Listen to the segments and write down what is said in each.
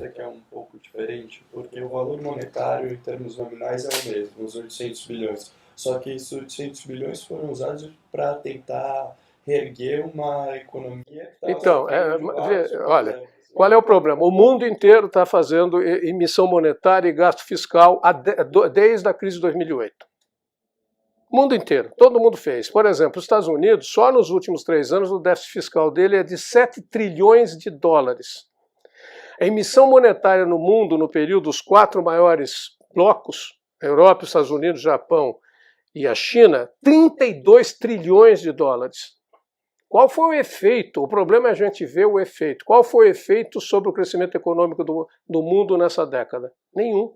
mostra que é um pouco diferente, porque o valor monetário em termos nominais é o mesmo, os 800 bilhões. Só que esses 800 bilhões foram usados para tentar reerguer uma economia que estava Então, sofrendo de vários olha, problemas. qual é o problema? O mundo inteiro está fazendo emissão monetária e gasto fiscal desde a crise de 2008. O mundo inteiro, todo mundo fez. Por exemplo, os Estados Unidos, só nos últimos 3 anos, o déficit fiscal dele é de 7 trilhões de dólares. A emissão monetária no mundo, no período dos 4 maiores blocos, a Europa, os Estados Unidos, o Japão e a China, 32 trilhões de dólares. Qual foi o efeito? O problema é a gente ver o efeito. Qual foi o efeito sobre o crescimento econômico do mundo nessa década? Nenhum.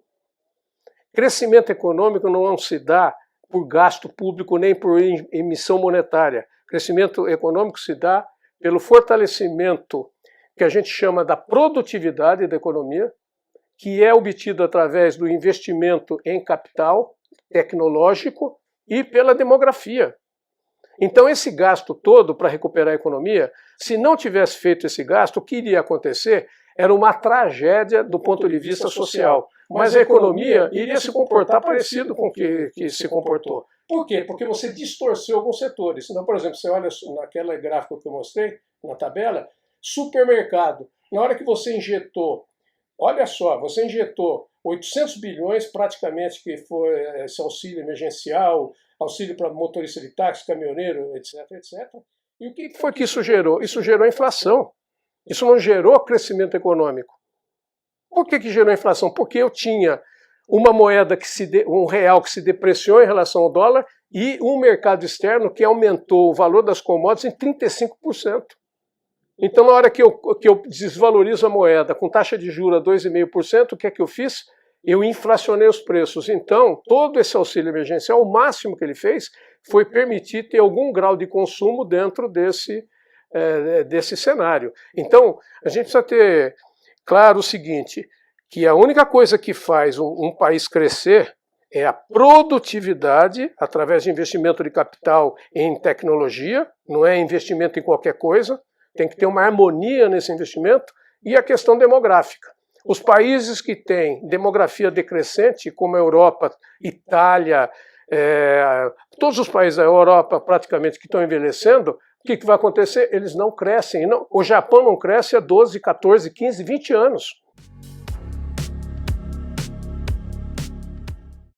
Crescimento econômico não se dá por gasto público nem por emissão monetária. Crescimento econômico se dá pelo fortalecimento que a gente chama da produtividade da economia, que é obtido através do investimento em capital tecnológico e pela demografia. Então esse gasto todo para recuperar a economia, se não tivesse feito esse gasto, o que iria acontecer era uma tragédia do ponto de vista social. Mas a economia iria se comportar parecido com o que se comportou. Por quê? Porque você distorceu alguns setores. Então, por exemplo, você olha naquela gráfica que eu mostrei, na tabela, supermercado. Na hora que você injetou, olha só, você injetou 800 bilhões praticamente, que foi esse auxílio emergencial, auxílio para motorista de táxi, caminhoneiro, etc, etc. E o que foi que isso gerou? Isso gerou inflação. Isso não gerou crescimento econômico. Por que gerou inflação? Porque eu tinha uma moeda, um real que se depreciou em relação ao dólar e um mercado externo que aumentou o valor das commodities em 35%. Então, na hora que eu desvalorizo a moeda com taxa de juros a 2,5%, o que é que eu fiz? Eu inflacionei os preços. Então, todo esse auxílio emergencial, o máximo que ele fez foi permitir ter algum grau de consumo dentro desse cenário. Então, a gente precisa ter claro o seguinte, que a única coisa que faz um país crescer é a produtividade através de investimento de capital em tecnologia, não é investimento em qualquer coisa, tem que ter uma harmonia nesse investimento, e a questão demográfica. Os países que têm demografia decrescente, como a Europa, Itália, todos os países da Europa praticamente que estão envelhecendo, o que vai acontecer? Eles não crescem. O Japão não cresce há 12, 14, 15, 20 anos.